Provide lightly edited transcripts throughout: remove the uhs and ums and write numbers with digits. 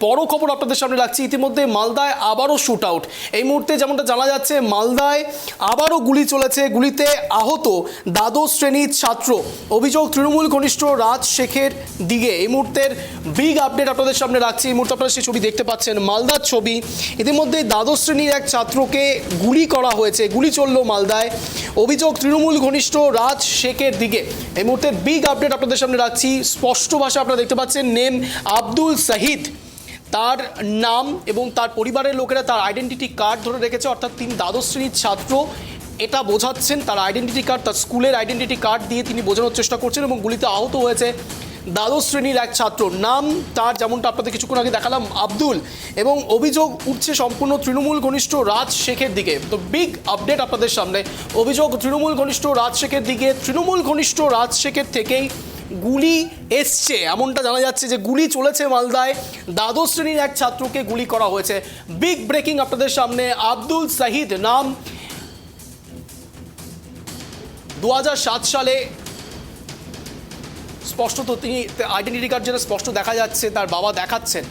বড় খবর আপনাদের সামনে রাখছি। ইতিমধ্যে মালদায় আবারও শুট আউট। এই মুহূর্তে যেমনটা জানা যাচ্ছে, মালদায় আবারও গুলি চলেছে। গুলিতে আহত দ্বাদশ শ্রেণীর ছাত্র। অভিযোগ তৃণমূল ঘনিষ্ঠ রাজ শেখের দিকে। এই মুহূর্তের বিগ আপডেট আপনাদের সামনে রাখছি। এই মুহূর্তে আপনারা সেই ছবি দেখতে পাচ্ছেন, মালদার ছবি। ইতিমধ্যে দ্বাদশ শ্রেণীর এক ছাত্রকে গুলি করা হয়েছে, গুলি চলল মালদায়। অভিযোগ তৃণমূল ঘনিষ্ঠ রাজ শেখের দিকে। এই মুহূর্তে বিগ আপডেট আপনাদের সামনে রাখছি। স্পষ্ট ভাষা আপনারা দেখতে পাচ্ছেন, নেম আব্দুল সাহিদ তার নাম, এবং তার পরিবারের লোকেরা তার আইডেন্টিটি কার্ড ধরে রেখেছে, অর্থাৎ তিনি দ্বাদশ শ্রেণীর ছাত্র এটা বোঝাচ্ছেন। তার আইডেন্টিটি কার্ড, তার স্কুলের আইডেন্টিটি কার্ড দিয়ে তিনি বোঝানোর চেষ্টা করছেন। এবং গুলিতে আহত হয়েছে দ্বাদশ শ্রেণীর এক ছাত্র। নাম তার, যেমনটা আপনাদের কিছুক্ষণ আগে দেখালাম, আব্দুল। এবং অভিযোগ উঠছে সম্পূর্ণ তৃণমূল ঘনিষ্ঠ রাজ শেখের দিকে। তো বিগ আপডেট আপনাদের সামনে। অভিযোগ তৃণমূল ঘনিষ্ঠ রাজ শেখের দিকে। তৃণমূল ঘনিষ্ঠ রাজ শেখের থেকেই গুলি এসছে, এমনটা জানা যাচ্ছে যে গুলি চলেছে মালদায়। দ্বাদশ শ্রেণীর এক ছাত্রকে গুলি করা হয়েছে। বিগ ব্রেকিং আপনাদের সামনে। আব্দুল সাহিদ নাম, 2007 সালে স্পষ্টত তিনি আইডেন্টিটি কার্ড যেটা স্পষ্ট দেখা যাচ্ছে, তার বাবা দেখাচ্ছেন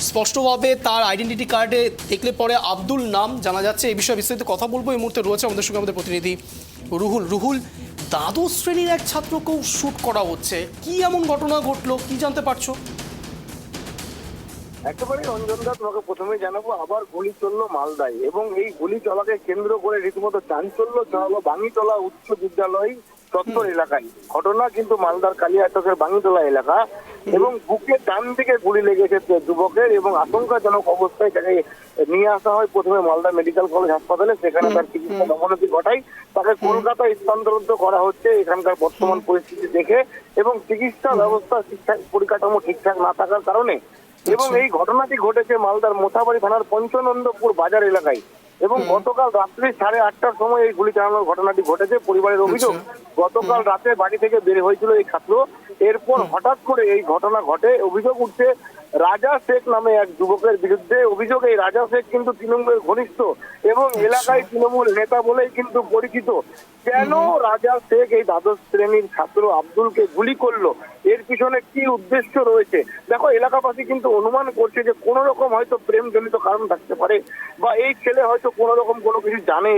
স্পষ্টভাবে। তার আইডেন্টিটি কার্ডে দেখলে পরে আব্দুল নাম জানা যাচ্ছে। এই বিষয়ে বিস্তারিত কথা বলবো। এই মুহূর্তে রয়েছে আমাদের সঙ্গে আমাদের প্রতিনিধি রুহুল। দ্বাদশ শ্রেণীর এক ছাত্রকেও শ্যুট করা হচ্ছে, কি এমন ঘটনা ঘটলো, কি জানতে পারছো? একেবারে অঞ্জনদা, তোমাকে প্রথমে জানাবো, আবার গুলি চললো মালদায়, এবং এই গুলি চলাকে কেন্দ্র করে রীতিমতো চাঞ্চল্য ছড়ালো বাঙ্গিতলা উচ্চ বিদ্যালয় চত্বর এলাকায়। ঘটনা কিন্তু মালদার কালিয়াচকের বাঙ্গিতলা এলাকা, এবং বুকে ডান দিকে গুলি লেগেছে যুবকের, এবং আশঙ্কাজনক অবস্থায় তাকে নিয়ে আসা হয় প্রথমে মালদা মেডিকেল কলেজ হাসপাতালে। সেখানে তার চিকিৎসার অবনতি ঘটায়, তাকে কলকাতায় স্থানান্তরিত করা হচ্ছে এখানকার বর্তমান পরিস্থিতি দেখে, এবং চিকিৎসা ব্যবস্থা ঠিকঠাক পরিকাঠামো ঠিকঠাক না থাকার কারণে। এবং এই ঘটনাটি ঘটেছে মালদার মোথাবাড়ি থানার পঞ্চনন্দপুর বাজার এলাকায়, এবং গতকাল রাত্রি 8:30টার সময় এই গুলি চালানোর ঘটনাটি ঘটেছে। পরিবারের অভিযোগ, গতকাল রাতে বাড়ি থেকে বের হয়েছিল এই ছাত্র, এরপর হঠাৎ করে এই ঘটনা ঘটে। অভিযোগ উঠছে রাজা শেখ নামে এক যুবকের বিরুদ্ধে। অভিযোগ, এই রাজা শেখ কিন্তু তৃণমূলের ঘনিষ্ঠ এবং এলাকায় তৃণমূল নেতা বলেই কিন্তু পরিচিত। কেন রাজা শেখ এই দ্বাদশ শ্রেণীর ছাত্র আব্দুলকে গুলি করলো, এর পিছনে কি উদ্দেশ্য রয়েছে? দেখো, এলাকাবাসী কিন্তু অনুমান করছে যে কোনো রকম হয়তো প্রেমজনিত কারণ থাকতে পারে, বা এই ছেলে হয়তো কোনো রকম কোনো কিছু জানে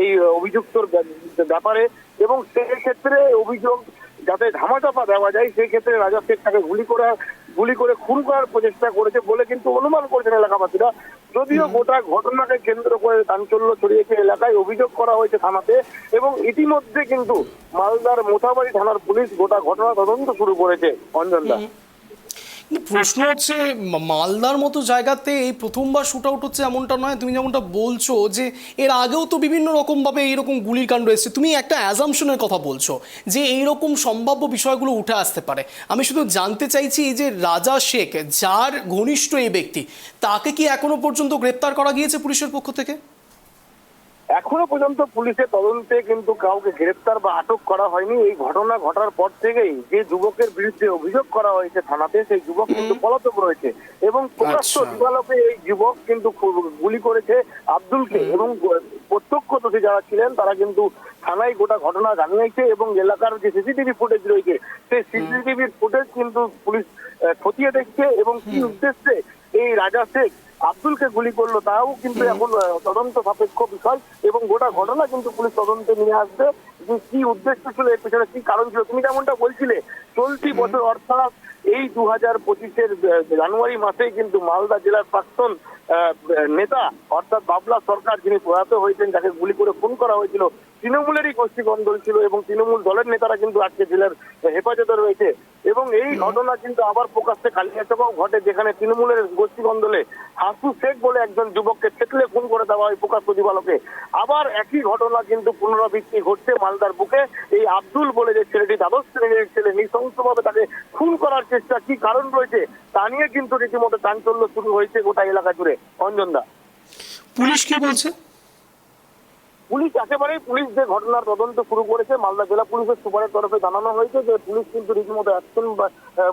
এই অভিযুক্তর ব্যাপারে, এবং সেই ক্ষেত্রে অভিযোগ যাতে ধামাচাপা দেওয়া যায় সেই ক্ষেত্রে রাজা শেখ তাকে গুলি করে খুন করার প্রচেষ্টা করেছে বলে কিন্তু অনুমান করছেন এলাকাবাসীরা। যদিও গোটা ঘটনাকে কেন্দ্র করে চাঞ্চল্য ছড়িয়েছে এলাকায়, অভিযোগ করা হয়েছে থানাতে, এবং ইতিমধ্যে কিন্তু মালদার মোথাবাড়ি থানার পুলিশ গোটা ঘটনা তদন্ত শুরু করেছে। অঞ্জনদা, প্রশ্ন হচ্ছে, মালদার মতো জায়গাতে এই প্রথমবার শুট আউট হচ্ছে এমনটা নয়। তুমি যেমনটা বলছো যে এর আগেও তো বিভিন্ন রকমভাবে এইরকম গুলির কাণ্ড এসেছে, তুমি একটা অ্যাজাম্পশনের কথা বলছো যে এইরকম সম্ভাব্য বিষয়গুলো উঠে আসতে পারে। আমি শুধু জানতে চাইছি, এই যে রাজা শেখ, যার ঘনিষ্ঠ এই ব্যক্তি, তাকে কি এখনো পর্যন্ত গ্রেপ্তার করা গিয়েছে পুলিশের পক্ষ থেকে? এখনো পর্যন্ত পুলিশের তদন্তে কিন্তু কাউকে গ্রেপ্তার বা আটক করা হয়নি। এই ঘটনা ঘটার পর থেকেই যে যুবকের বিরুদ্ধে অভিযোগ করা হয়েছে থানাতে, সেই যুবক কিন্তু পলাতক রয়েছে, এবং প্রকাশ্য দিবালোকে এই যুবক কিন্তু গুলি করেছে আব্দুলকে, এবং প্রত্যক্ষদর্শী যারা ছিলেন তারা কিন্তু থানায় গোটা ঘটনা জানিয়েছে, এবং এলাকার যে সিসিটিভি ফুটেজ রয়েছে সেই সিসিটিভির ফুটেজ কিন্তু পুলিশ খতিয়ে দেখছে, এবং কি উদ্দেশ্যে এই রাজা শেখ আব্দুলকে গুলি করলো তাও কিন্তু এখন তদন্ত সাপেক্ষ বিষয়, এবং গোটা ঘটনা কিন্তু পুলিশ তদন্তে নিয়ে আসবে যে কি উদ্দেশ্য ছিল, এর পেছনে কি কারণ ছিল। তুমি যেমনটা বলছিলে, চলতি বছর অর্থাৎ এই 2025-এর জানুয়ারি মাসেই কিন্তু মালদা জেলার প্রাক্তন নেতা অর্থাৎ বাবলা সরকার, যিনি প্রয়াত হয়েছেন, যাকে গুলি করে খুন করা হয়েছিল, তৃণমূলেরই গোষ্ঠী কন্দল ছিল, এবং তৃণমূল দলের নেতারা কিন্তু আজকে জেলার হেফাজতে রয়েছে। এবং এই ঘটনা কিন্তু আবার প্রকাশ্যে কালিয়াচকেও ঘটে, যেখানে তৃণমূলের গোষ্ঠী কন্দলে হাসু শেখ বলে একজন যুবককে থেতলে খুন করে দেওয়া হয় প্রকাশ্য দিবালোকে। আবার একই ঘটনা কিন্তু পুনরাবৃত্তি ঘটছে মালদার বুকে। এই আব্দুল বলে যে ছেলেটি, দ্বাদশ শ্রেণীর ছেলে, নৃশংসভাবে তাকে খুন করার চেষ্টা, কি কারণ রয়েছে তা নিয়ে কিন্তু রীতিমতো চাঞ্চল্য শুরু হয়েছে গোটা এলাকা জুড়ে। অঞ্জনদা, পুলিশ কি বলছে? পুলিশ পুলিশ যে ঘটনার তদন্ত শুরু করেছে, মালদা জেলা পুলিশের সুপারের তরফে জানানো হয়েছে যে পুলিশ কিন্তু রীতিমতো অ্যাকশন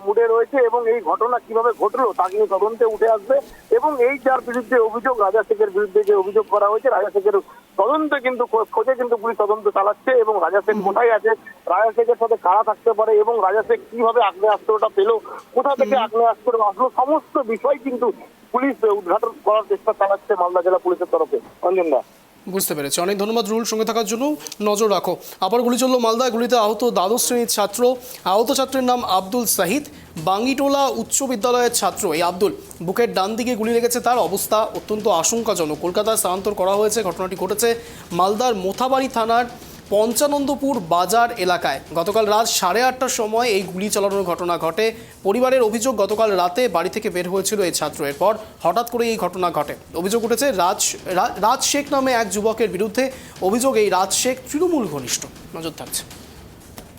মুডে রয়েছে এবং এই ঘটনা কিভাবে ঘটলো তা নিয়ে তদন্তে উঠে আসবে। এবং এই যার বিরুদ্ধে অভিযোগ, রাজা শেখের বিরুদ্ধে যে অভিযোগ করা হয়েছে, রাজা শেখের তদন্তে কিন্তু খোঁজে কিন্তু পুলিশ তদন্ত চালাচ্ছে এবং রাজা শেখ কোথায় আছে, রাজা শেখের সাথে কারা থাকতে পারে এবং রাজা শেখ কিভাবে আগ্নেয়াস্ত্রটা পেলো, কোথা থেকে আগ্নেয়াস্ত্র আসলো, সমস্ত বিষয় কিন্তু পুলিশ উদ্ঘাটন করার চেষ্টা চালাচ্ছে মালদা জেলা পুলিশের তরফে। অঞ্জন দা, বুঝতে পেরেছি, অনেক ধন্যবাদ রুল, সঙ্গে থাকার জন্য। নজর রাখো। আবার গুলি চলল মালদায়, গুলিতে আহত দ্বাদশ শ্রেণীর ছাত্র। আহত ছাত্রের নাম আব্দুল সাহিদ, বাঙ্গিটোলা উচ্চ বিদ্যালয়ের ছাত্র। এই আব্দুল, বুকের ডান দিকে গুলি লেগেছে, তার অবস্থা অত্যন্ত আশঙ্কাজনক। কলকাতায় স্থানান্তর করা হয়েছে। ঘটনাটি ঘটেছে মালদার মোথাবাড়ি থানার পঞ্চানন্দপুর বাজার এলাকায়। গতকাল রাত 8:30টার সময় এই গুলি চালানোর ঘটনা ঘটে। পরিবারের অভিযোগ, গতকাল রাতে বাড়ি থেকে বের হয়েছিল এই ছাত্র, এরপর হঠাৎ করে এই ঘটনা ঘটে। অভিযোগ উঠেছে রাজ শেখ নামে এক যুবকের বিরুদ্ধে। অভিযোগ, এই রাজ শেখ তৃণমূল ঘনিষ্ঠ। নজর থাকছে।